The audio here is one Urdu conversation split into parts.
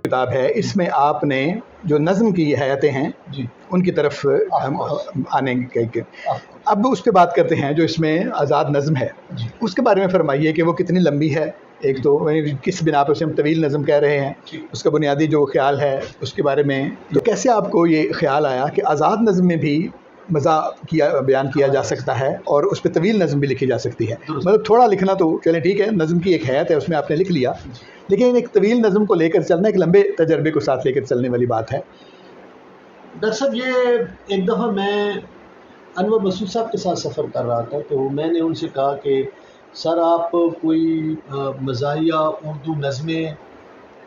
کتاب ہے اس میں آپ نے جو نظم کی حیاتیں ہیں جی ان کی طرف ہم آنے کے اب اس پہ بات کرتے ہیں جو اس میں آزاد نظم ہے جی اس کے بارے میں فرمائیے کہ وہ کتنی لمبی ہے. ایک تو کس بنا پر اسے ہم طویل نظم کہہ رہے ہیں, اس کا بنیادی جو خیال ہے اس کے بارے میں, تو کیسے آپ کو یہ خیال آیا کہ آزاد نظم میں بھی مزہ بیان کیا جا سکتا ہے اور اس پہ طویل نظم بھی لکھی جا سکتی ہے. مطلب تھوڑا لکھنا تو چلیں ٹھیک ہے, نظم کی ایک حیت ہے اس میں آپ نے لکھ لیا, لیکن ایک طویل نظم کو لے کر چلنا ایک لمبے تجربے کو ساتھ لے کر چلنے والی بات ہے. ڈاکٹر صاحب یہ ایک دفعہ میں انور مسعود صاحب کے ساتھ سفر کر رہا تھا, تو میں نے ان سے کہا کہ سر آپ کوئی مزاحیہ اردو نظمیں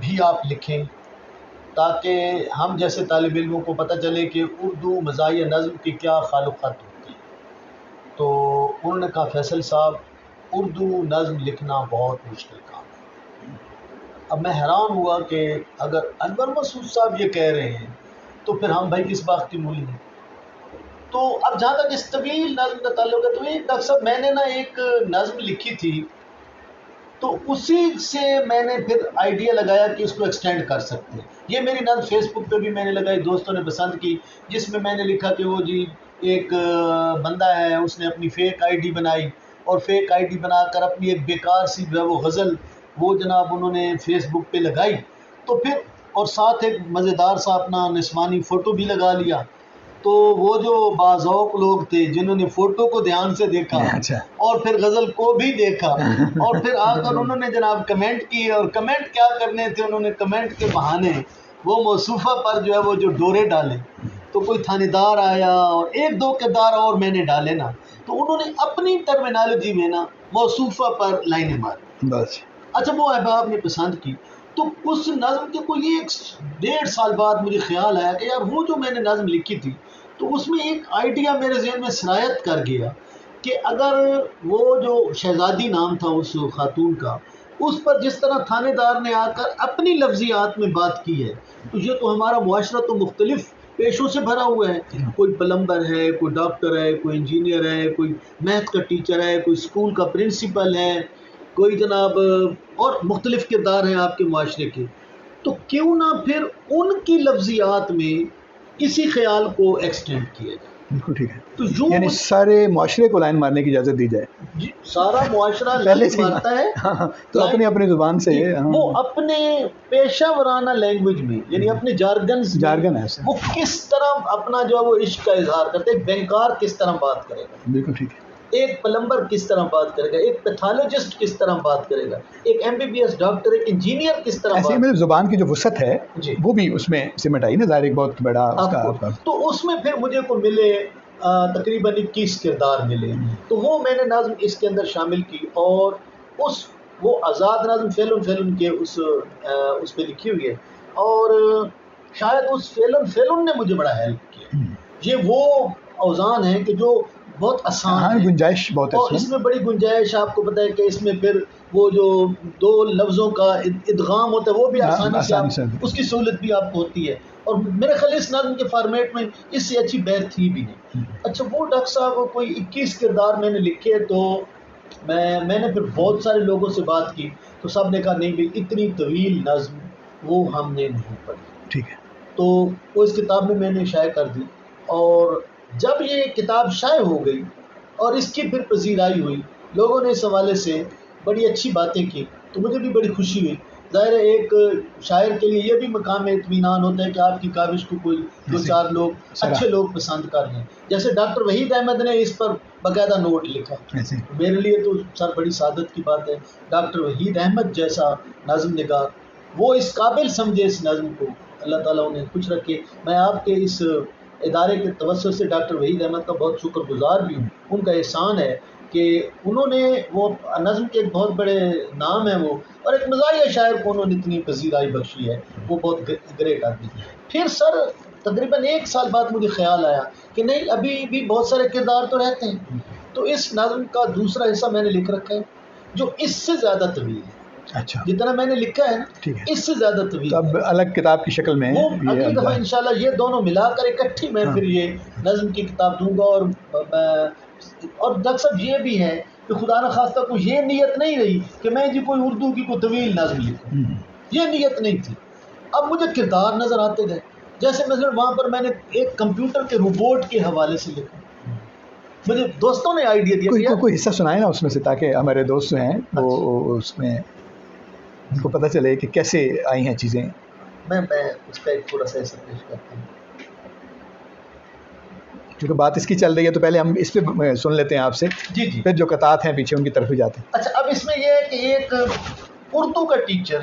بھی آپ لکھیں تاکہ ہم جیسے طالب علموں کو پتہ چلے کہ اردو مزاحیہ نظم کی کیا خال و خط ہوتی ہے. تو انہوں نے کہا فیصل صاحب اردو نظم لکھنا بہت مشکل کام ہے. اب میں حیران ہوا کہ اگر انور مسعود صاحب یہ کہہ رہے ہیں تو پھر ہم بھائی کس بات کی مولی ہیں. تو اب جہاں تک اس طویل نظم کا تعلق ہے, تو یہ ڈاکٹر صاحب میں نے نا ایک نظم لکھی تھی, تو اسی سے میں نے پھر آئیڈیا لگایا کہ اس کو ایکسٹینڈ کر سکتے ہیں. یہ میری نظم فیس بک پہ بھی میں نے لگائی, دوستوں نے پسند کی, جس میں نے لکھا کہ وہ جی ایک بندہ ہے اس نے اپنی فیک آئی ڈی بنائی اور فیک آئی ڈی بنا کر اپنی ایک بیکار سی جو ہے وہ غزل وہ جناب انہوں نے فیس بک پہ لگائی, تو پھر اور ساتھ ایک مزیدار سا اپنا نسوانی فوٹو بھی لگا لیا. تو وہ جو باذوق لوگ تھے جنہوں نے فوٹو کو دھیان سے دیکھا اور پھر غزل کو بھی دیکھا اور پھر آ کر انہوں نے جناب کمنٹ کیے, اور کمنٹ کیا کرنے تھے, انہوں نے کمنٹ کے بہانے وہ موصوفہ پر جو ہے وہ جو ڈورے ڈالے. تو کوئی تھانے دار آیا اور ایک دو کردار اور میں نے ڈالے نا, تو انہوں نے اپنی ٹرمینالوجی میں نا موصوفہ پر لائنیں ماری بس. اچھا وہ احباب نے پسند کی, تو اس نظم کے کوئی 1.5 سال بعد مجھے خیال آیا کہ یار وہ جو میں نے نظم لکھی تھی تو اس میں ایک آئیڈیا میرے ذہن میں سرایت کر گیا کہ اگر وہ جو شہزادی نام تھا اس خاتون کا, اس پر جس طرح تھانے دار نے آ کر اپنی لفظیات میں بات کی ہے, تو یہ تو ہمارا معاشرہ تو مختلف پیشوں سے بھرا ہوا ہے. کوئی پلمبر ہے, کوئی ڈاکٹر ہے, کوئی انجینئر ہے, کوئی میتھ کا ٹیچر ہے, کوئی اسکول کا پرنسپل ہے, کوئی جناب اور مختلف کردار ہیں آپ کے معاشرے کے. تو کیوں نہ پھر ان کی لفظیات میں اسی خیال کو ایکسٹینڈ کیا جائے. بالکل ٹھیک ہے, تو یوں یعنی سارے معاشرے کو لائن مارنے کی اجازت دی جائے. جی سارا معاشرہ پہلے لائن مارتا ہے تو اپنی اپنی زبان سے وہ اپنے پیشہ ورانہ لینگویج میں یعنی اپنے جارگن ہے وہ کس طرح اپنا جو ہے وہ عشق کا اظہار کرتے ہیں. بینکار کس طرح بات کرے گا, بالکل ٹھیک ہے, ایک پلمبر کس طرح بات کرے گا, ایک پیتھالوجسٹ کس طرح بات کرے گا, ایک MBBS ڈاکٹر, ایک انجینئر کس طرح ایسے بات. زبان کی جو وسعت ہے وہ بھی اس میں سمٹ آئی نا, ظاہر ایک بہت بڑا اس کا. تو اس میں پھر مجھے کو ملے تقریباً 21 کردار ملے, تو وہ میں نے نظم اس کے اندر شامل کی, اور وہ آزاد نظم فیلن کے اس پہ لکھی ہوئی ہے, اور شاید اس فیلن نے مجھے بڑا ہیلپ کیا. یہ وہ اوزان ہے کہ جو بہت آسان ہے, گنجائش بہت ہے, اور اس میں بڑی گنجائش. آپ کو پتہ ہے کہ اس میں پھر وہ جو 2 لفظوں کا ادغام ہوتا ہے وہ بھی آسانی سے اس کی سہولت بھی آپ کو ہوتی ہے, اور میرے خیال اس نظم کے فارمیٹ میں اس سے اچھی بہر تھی بھی نہیں. اچھا وہ ڈاکٹر صاحب کوئی 21 کردار میں نے لکھے, تو میں نے پھر بہت سارے لوگوں سے بات کی, تو سب نے کہا نہیں بھائی اتنی طویل نظم وہ ہم نے نہیں پڑھی. ٹھیک ہے, تو وہ اس کتاب میں نے شائع کر دی, اور جب یہ کتاب شائع ہو گئی اور اس کی پھر پذیرائی ہوئی, لوگوں نے اس حوالے سے بڑی اچھی باتیں کی, تو مجھے بھی بڑی خوشی ہوئی. ظاہر ہے ایک شاعر کے لیے یہ بھی مقام اطمینان ہوتا ہے کہ آپ کی کاوش کو کوئی 2-4 لوگ اچھے لوگ پسند کر لیں. جیسے ڈاکٹر وحید احمد نے اس پر باقاعدہ نوٹ لکھا, میرے لیے تو سر بڑی سعادت کی بات ہے. ڈاکٹر وحید احمد جیسا نظم نگار وہ اس قابل سمجھے اس نظم کو, اللہ تعالیٰ انہیں خوش رکھے. میں آپ کے اس ادارے کے توسط سے ڈاکٹر وحید احمد کا بہت شکر گزار بھی ہوں. ان کا احسان ہے کہ انہوں نے وہ نظم کے ایک بہت بڑے نام ہیں وہ, اور ایک مزاحیہ شاعر کو انہوں نے اتنی پذیرائی بخشی ہے, وہ بہت گریٹ آدمی. پھر سر تقریباً 1 سال بعد مجھے خیال آیا کہ نہیں ابھی بھی بہت سارے کردار تو رہتے ہیں, تو اس نظم کا دوسرا حصہ میں نے لکھ رکھا ہے جو اس سے زیادہ طویل ہے. اچھا, جتنا میں نے لکھا ہے نا اس سے زیادہ طویل, اب الگ کتاب کی شکل میں وہ اگلی دفعہ انشاءاللہ یہ دونوں ملا کر اکٹھی میں پھر یہ نظم کی کتاب دوں گا. اور ڈاکٹر صاحب یہ بھی ہے کہ خدا نہ خواستہ کو یہ نیت نہیں رہی کہ میں جی کوئی اردو کی کوئی طویل نظم لکھوں, یہ نیت نہیں تھی. اب مجھے کردار نظر آتے گئے، جیسے مثلا وہاں پر میں نے ایک کمپیوٹر کے روبوٹ کے حوالے سے لکھا، مجھے دوستوں نے آئیڈیا دیا کوئی حصہ سنائے نا اس میں سے، تاکہ ہمارے دوست جو ہیں وہ اس میں ان کو پتہ چلے کہ کیسے آئی ہیں چیزیں. میں اس کا ایک تھوڑا سا ایسا پیش کرتا ہوں. کیونکہ بات اس کی چل رہی ہے تو پہلے ہم اس پہ سن لیتے ہیں آپ سے، جی جی. پھر جو قطعات ہیں پیچھے ان کی طرف بھی جاتے ہیں. اچھا، اب اس میں یہ ہے کہ ایک اردو کا ٹیچر،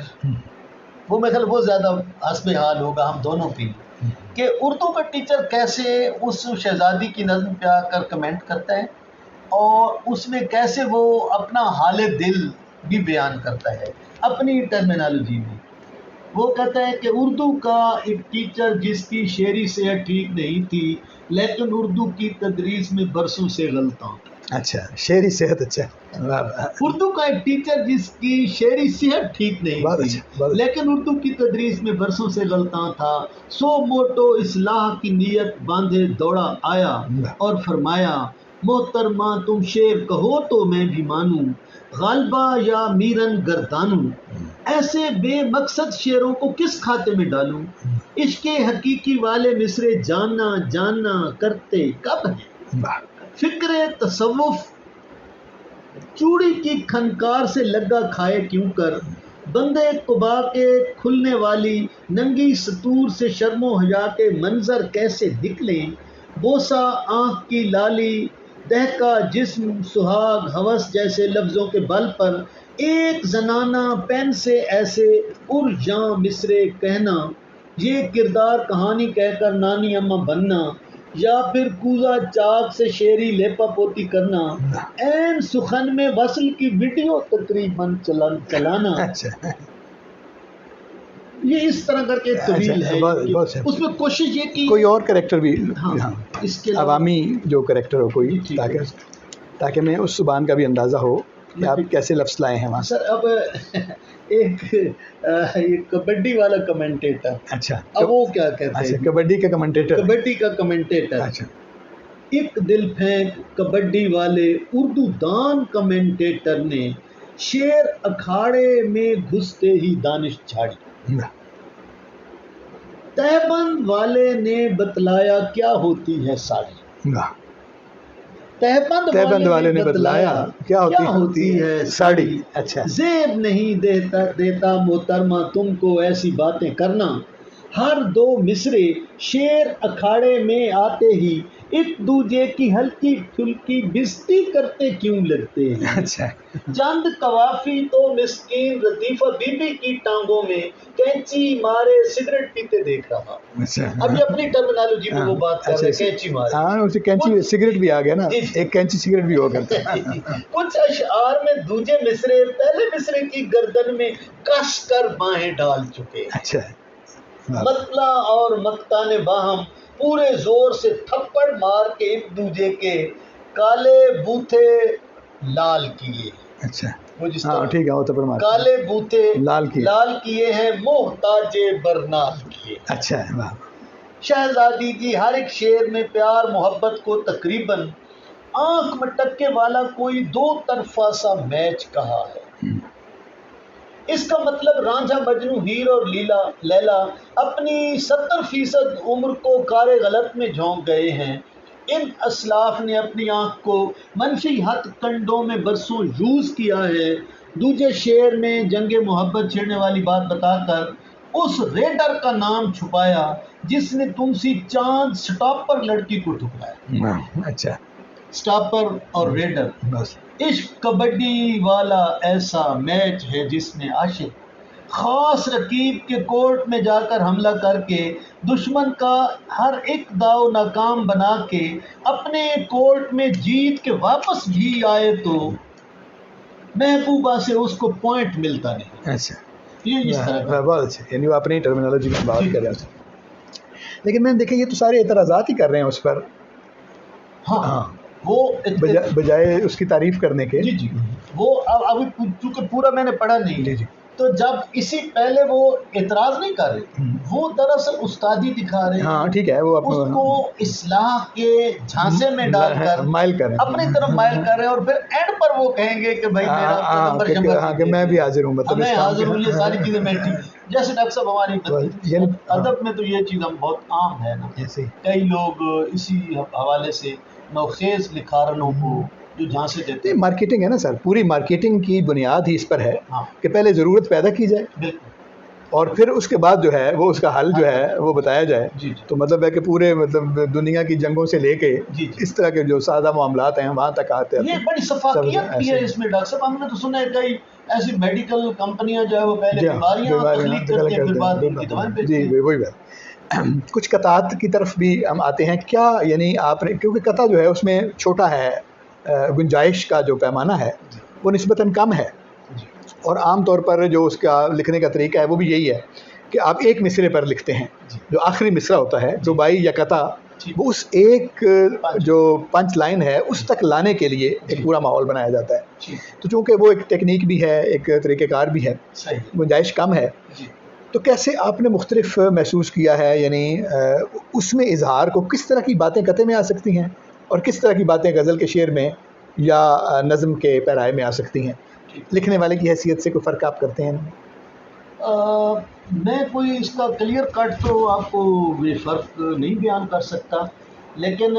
وہ میرے خیال بہت زیادہ حسب حال ہوگا ہم دونوں کی، کہ اردو کا ٹیچر کیسے اس شہزادی کی نظم پہ آ کر کمنٹ کرتا ہے، اور اس میں کیسے وہ اپنا حال دل بھی بیان کرتا ہے اپنی ٹرمینالوجی میں. وہ کہتا ہے کہ اردو کا ایک ٹیچر جس کی شعری صحت ٹھیک نہیں تھی، لیکن اردو کی تدریس میں برسوں سے غلطاں. اچھا، شعری صحت. اچھا، اردو کا ایک ٹیچر جس کی شعری صحت ٹھیک نہیں تھی، لیکن اردو کی تدریس میں برسوں سے غلطاں تھا. سو موٹو اصلاح کی نیت باندھے دوڑا آیا اور فرمایا، محترمہ تم شعر کہو تو میں بھی مانوں، غالبہ یا میرن گردانوں. ایسے بے مقصد شعروں کو کس کھاتے میں ڈالوں، عشق حقیقی والے مصرے جاننا جاننا کرتے کب ہیں. فکر تصوف چوڑی کی کھنکار سے لگا کھائے کیوں کر، بندے قبا کے کھلنے والی ننگی سطور سے شرم و حیا کے منظر کیسے نکلیں. بوسا آنکھ کی لالی دہکا جسم سہاگ ہوس جیسے لفظوں کے بل پر، ایک زنانہ پین سے ایسے جاں مصرے کہنا، یہ کردار کہانی کہہ کر نانی اماں بننا، یا پھر کوزہ چاک سے شعری لیپا پوتی کرنا، این سخن میں وصل کی ویڈیو تقریباً چلانا. یہ اس طرح کر کے طویل ہے. اس میں کوشش یہ کی کوئی اور کریکٹر بھی، اس کے عوامی جو کریکٹر ہو کوئی، تاکہ میں اس زبان کا بھی اندازہ ہو کہ آپ کیسے لفظ لائے ہیں وہاں. سر اب ایک کبڈی والا کمنٹیٹر، اچھا، اب وہ کیا کہتے ہیں، کبڈی کا کمنٹیٹر، کبڈی کا کمنٹیٹر. اچھا، ایک دل پھینک کبڈی والے اردو دان کمنٹیٹر نے شعر اکھاڑے میں گھستے ہی دانش جھاڑی. تہبند والے نے بتلایا کیا ہوتی ہے ساڑی. تہبند والے نے بتلایا کیا ہوتی ہے ساڑی. اچھا، زیب نہیں دیتا محترمہ تم کو ایسی باتیں کرنا، ہر دو مصرے شعر اکھاڑے میں آتے ہی ایک دوجے کی ہلکی پھلکی بستی کرتے کیوں لگتے ہیں. اچھا، چند قوافی تو مسکین لطیفہ بی بی کی ٹانگوں میں کینچی مارے سگریٹ پیتے دیکھ رہا. اب یہ اپنی ٹرمینالوجی میں وہ بات کر رہے ہیں، کینچی مارے. ہاں، اسے کینچی سگریٹ بھی آ گیا نا، ایک کینچی سگریٹ بھی ہو کرتا. کچھ اشعار میں دوجے مصرے پہلے مصرے کی گردن میں کس کر باہیں ڈال چکے. اچھا، مطلع اور مقتان باہم پورے زور سے تھپڑ مار کے ایک دوجے کے کالے بوتھے لال کیے. اچھا، وہ جس ہاں ٹھیک ہے، وہ تو فرما کالے بوتھے لال کیے ہیں محتاج برنال کیے. اچھا، واہ. شہزادی جی ہر ایک شعر میں پیار محبت کو تقریباً آنکھ مٹکے والا کوئی دو طرفہ سا میچ کہا ہے. اس کا مطلب رانجھا مجنو ہیر اور لیلا اپنی 70% عمر کو کار غلط میں جھونک گئے ہیں. ان اسلاف نے اپنی آنکھ کو منفی ہتھ کنڈوں میں برسوں یوز کیا ہے. دوجے شعر میں جنگ محبت چھیڑنے والی بات بتا کر اس ریڈر کا نام چھپایا جس نے تم سی چاند سٹاپر لڑکی کو ٹھکرایا. اچھا، سٹاپر اور ریڈر. بس عشق کبڈی والا ایسا میچ ہے جس میں عاشق خاص رقیب کے کورٹ میں جا کر حملہ کر کے دشمن کا ہر ایک داؤ ناکام بنا کے اپنے کورٹ میں جیت کے واپس بھی آئے تو محبوبہ سے اس کو پوائنٹ ملتا نہیں. اچھا، یہ اس طرح بہت اچھا، یعنی وہ اپنی ٹرمینالوجی کی بات کر رہے ہیں. لیکن میں دیکھیں یہ تو سارے اعتراضات ہی کر رہے ہیں اس پر. ہاں، وہ بجائے اس کی تعریف کرنے کے. جی وہ ابھی چونکہ پورا میں نے پڑھا نہیں. جی تو جب اسی پہلے وہ اعتراض نہیں کر رہے، وہ دراصل استادی دکھا رہے ہیں، ہاں ٹھیک ہے، وہ اس کو اصلاح کے جھانسے میں ڈال کر مائل کریں، اپنی طرف مائل کر رہے ہیں، اور پھر اینڈ پر وہ کہیں گے کہ بھائی میرا نمبر شمبر کہ میں بھی حاضر ہوں، مطلب میں حاضر ہوں، یہ ساری چیزیں میں ٹھیک. جیسے ڈاکٹر صاحب ہماری ادب میں تو یہ چیز ہم بہت عام ہے نا، کئی لوگ اسی حوالے سے نوخیز لکھارنوں کو جو جھانسے دیتے ہیں. مارکیٹنگ ہے نا سر، پوری مارکیٹنگ کی بنیاد ہی اس پر ہے ہاں کہ پہلے ضرورت پیدا کی جائے، بالکل، اور پھر اس کے بعد جو ہے وہ اس کا حل جو ہے وہ بتایا جائے. جی تو مطلب ہے کہ پورے مطلب دنیا کی جنگوں سے لے کے جی اس طرح کے جو سادہ معاملات ہیں وہاں تک آتے ہیں. یہ بڑی شفافیت بھی ہے اس میں ڈاکٹر صاحب. ہم نے تو سنا ہے کئی ایسی میڈیکل کمپنیاں جو ہے وہ پہلے بیماریاں تخلیق کرتی ہیں، پھر بعد ان کی دوائیں بیچتی ہیں. جی وہی بات. کچھ قطعات کی طرف بھی ہم آتے ہیں. کیا یعنی آپ نے، کیونکہ قطع جو ہے اس میں چھوٹا ہے، گنجائش کا جو پیمانہ ہے وہ نسبتاً کم ہے، اور عام طور پر جو اس کا لکھنے کا طریقہ ہے وہ بھی یہی ہے کہ آپ ایک مصرے پر لکھتے ہیں، جو آخری مصرع ہوتا ہے رباعی یا قطع، وہ اس ایک جو پنچ لائن ہے اس تک لانے کے لیے ایک پورا ماحول بنایا جاتا ہے. تو چونکہ وہ ایک ٹیکنیک بھی ہے، ایک طریقہ کار بھی ہے، گنجائش کم ہے، تو کیسے آپ نے مختلف محسوس کیا ہے، یعنی اس میں اظہار کو کس طرح کی باتیں قطع میں آ سکتی ہیں اور کس طرح کی باتیں غزل کے شعر میں یا نظم کے پیرائے میں آ سکتی ہیں؟ لکھنے والے کی حیثیت سے کوئی فرق آپ کرتے ہیں؟ میں کوئی اس کا کلیئر کٹ تو آپ کو یہ فرق نہیں بیان کر سکتا، لیکن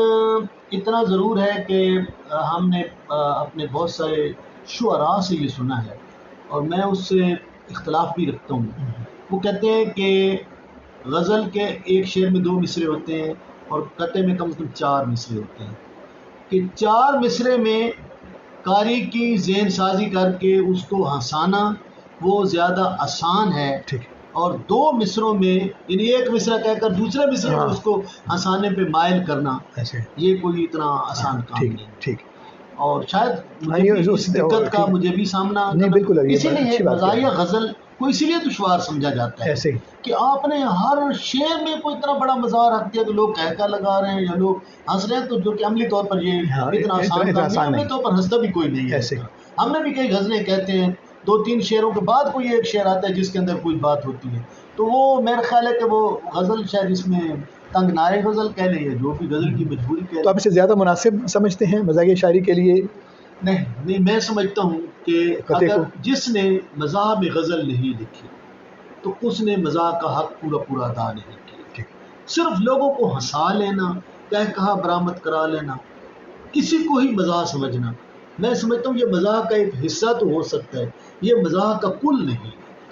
اتنا ضرور ہے کہ ہم نے اپنے بہت سارے شعراء سے یہ سنا ہے، اور میں اس سے اختلاف بھی رکھتا ہوں. وہ کہتے ہیں کہ غزل کے ایک شعر میں 2 مصرے ہوتے ہیں اور قطع میں کم از کم 4 مصرے ہوتے ہیں، کہ 4 مصرے میں قاری کی ذہن سازی کر کے اس کو ہنسانا وہ زیادہ آسان ہے، اور 2 مصروں میں یعنی ایک مصرع کہہ کر دوسرے مصرے میں اس کو ہنسانے پہ مائل کرنا یہ کوئی اتنا آسان کام نہیں. اور شاید اس دقت کا مجھے بھی سامنا اسی لیے مزاحیہ غزل کو اسی لیے دشوار سمجھا جاتا ہے کہ آپ نے ہر شعر میں کوئی اتنا بڑا مزاح رکھ دیا کہ لوگ کہکا لگا رہے ہیں یا لوگ ہنس رہے ہیں، تو جو کہ عملی طور پر یہ اتنا آسان کام نہیں، عملی طور پر ہنستا بھی کوئی نہیں ہے. ہم نے بھی کئی غزلیں کہتے ہیں 2-3 شعروں کے بعد کوئی ایک شعر آتا ہے جس کے اندر کوئی بات ہوتی ہے، تو وہ میرا خیال ہے کہ وہ غزل شاید اس میں تنگ نائے غزل کہہ لیں یا جو بھی غزل کی مجبوری کہہ لیں. تو آپ اسے زیادہ مناسب سمجھتے ہیں مزاحیہ شاعری کے لیے؟ نہیں، میں سمجھتا ہوں کہ اگر جس نے مزاح میں غزل نہیں لکھی تو اس نے مزاح کا حق پورا ادا نہیں کیا. صرف لوگوں کو ہنسا لینا، کہا برآمد کرا لینا، اسی کو ہی مزاح سمجھنا، میں سمجھتا ہوں یہ مزاح کا ایک حصہ تو ہو سکتا ہے، یہ مزاح کا کل نہیں،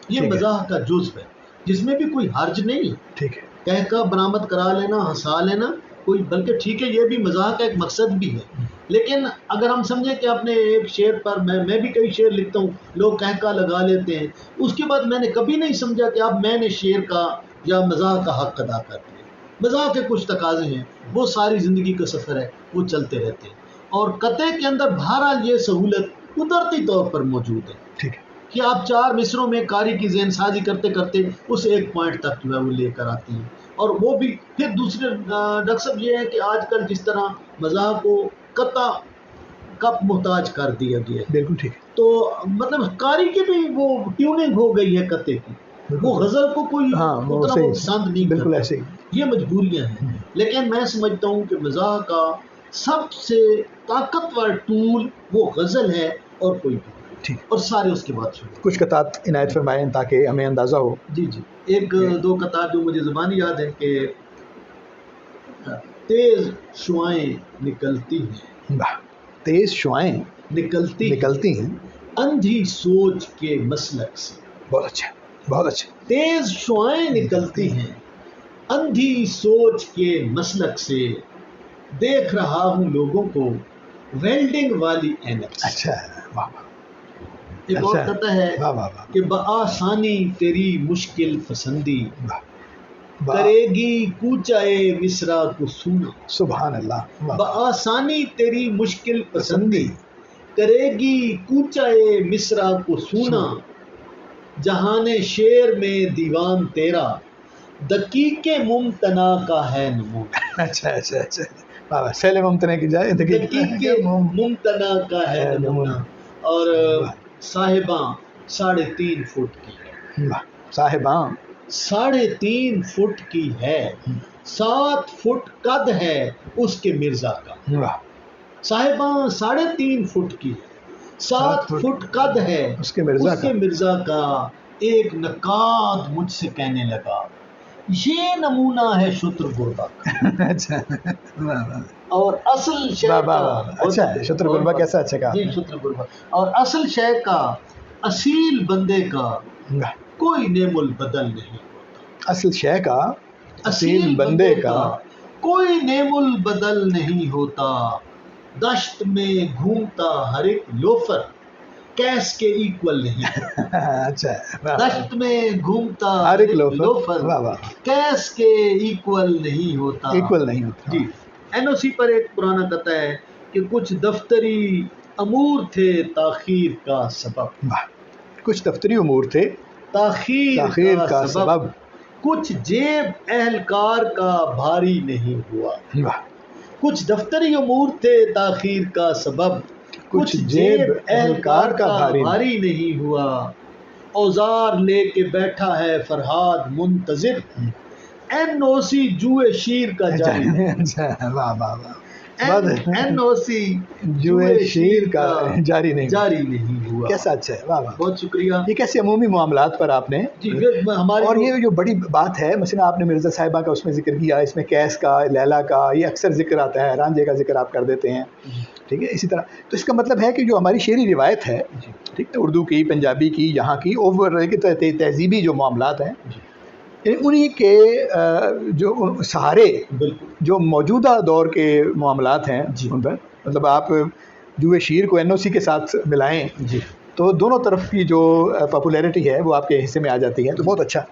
یہ مزاح کا جزو ہے جس میں بھی کوئی حرج نہیں. ٹھیک ہے، کہا برآمد کرا لینا، ہنسا لینا کوئی، بلکہ ٹھیک ہے، یہ بھی مزاح کا ایک مقصد بھی ہے. لیکن اگر ہم سمجھیں کہ اپنے ایک شعر پر میں بھی کئی شعر لکھتا ہوں، لوگ کہکا لگا لیتے ہیں، اس کے بعد میں نے کبھی نہیں سمجھا کہ اب میں نے شعر کا یا مزاح کا حق ادا کر دیا. مزاح کے کچھ تقاضے ہیں، وہ ساری زندگی کا سفر ہے، وہ چلتے رہتے ہیں، اور قطع کے اندر بہرحال یہ سہولت قدرتی طور پر موجود ہے. ٹھیک ہے کہ آپ 4 مصروں میں قاری کی ذہن سازی کرتے کرتے اس ایک پوائنٹ تک جو ہے وہ لے کر آتی ہیں. اور وہ بھی پھر دوسرے ڈاکٹر صاحب یہ ہے کہ آج کل جس طرح مزاح کو قطع کپ محتاج کر دیا گیا ہے، بالکل ٹھیک، تو مطلب قاری کی بھی وہ ٹیوننگ ہو گئی ہے قطع کی، وہ غزل کو کوئی اتنا پسند نہیں کرتا. بالکل ایسے ہی، یہ مجبوریاں ہیں. لیکن میں سمجھتا ہوں کہ مزاح کا سب سے طاقتور ٹول وہ غزل ہے اور کوئی بھی، اور سارے اس کے بعد شروع. کچھ قطعات عنایت فرمائیں تاکہ ہمیں اندازہ ہو. جی 1-2 قطعات جو مجھے زبانی یاد ہے کہ تیز شعائیں نکلتی ہیں، تیز شعائیں نکلتی ہیں اندھی سوچ کے مسلک سے. بہت اچھا، بہت اچھا. تیز شعائیں نکلتی ہیں اندھی سوچ کے مسلک سے، دیکھ رہا ہوں لوگوں کو ویلڈنگ والی اینک سے. اچھا، ایک اور قطع ہے کہ بآسانی تیری مشکل پسندی کرے گی کوچائے مصرع کو سونا. سبحان اللہ. بآسانی تیری مشکل پسندی کرے گی کوچائے مصرع کو سونا، جہان شعر میں دیوان تیرا دقیق ممتنع کا ہے نمونہ. اچھا، سیل ممتنع کی جائے دقیق ممتنع کا ہے نمونہ. اور صاحباں 3.5 فٹ کی ہے، واہ صاحباں 3.5 فٹ کی ہے، 7 فٹ قد ہے اس کے مرزا کا، واہ صاحباں 3.5 فٹ کی ہے، 7 فٹ قد ہے اس کے مرزا کا، ایک نقاد مجھ سے کہنے لگا یہ نمونہ ہے شتر گربہ کا، اچھا واہ واہ اور اصل شے واہ کا، واہ اچھا ہے شتر گربہ کیسا اچھا کہا جی شتر گربہ، اور اصل شے کا، اصیل بندے کا کوئی نعم البدل نہیں ہوتا، اصل شے کا اصیل بندے کا کوئی نعم البدل نہیں ہوتا، دشت میں گھومتا ہر ایک لوفر کیس کے ایکول نہیں ہوتا، اچھا ہے دشت میں گھومتا ہر ایک لوفر واہ واہ کیس کے ایکول نہیں ہوتا، ایکول نہیں ہوتا جی این او سی پر ایک پرانا قطع ہے کہ کچھ دفتری امور تھے تاخیر کا سبب، واہ کچھ دفتری امور تھے تاخیر کا سبب، کچھ جیب اہلکار کا بھاری نہیں ہوا، واہ کچھ دفتری امور تھے تاخیر کا سبب، کچھ جیب اہلکار کا بھاری نہیں ہوا، اوزار لے کے بیٹھا ہے فرہاد منتظر، این او سی جوئے شیر کا جاری، اچھا واہ واہ واہ این او سی جوئے شیر کا جاری نہیں ہوا، کیسا اچھا ہے واہ واہ بہت شکریہ یہ کیسے عمومی معاملات پر آپ نے جی ہماری اور یہ جو بڑی بات ہے مثلا آپ نے مرزا صاحبہ کا اس میں ذکر کیا، اس میں کیس کا لیلا کا یہ اکثر ذکر آتا ہے، رانجھے کا ذکر آپ کر دیتے ہیں ٹھیک ہے، اسی طرح تو اس کا مطلب ہے کہ جو ہماری شعری روایت ہے ٹھیک ہے اردو کی پنجابی کی یہاں کی اوور تہذیبی جو معاملات ہیں انہی کے جو سہارے جو موجودہ دور کے معاملات ہیں ان پر مطلب آپ جوئے شیر کو این او سی کے ساتھ ملائیں تو دونوں طرف کی جو پاپولیرٹی ہے وہ آپ کے حصے میں آ جاتی ہے، تو بہت اچھا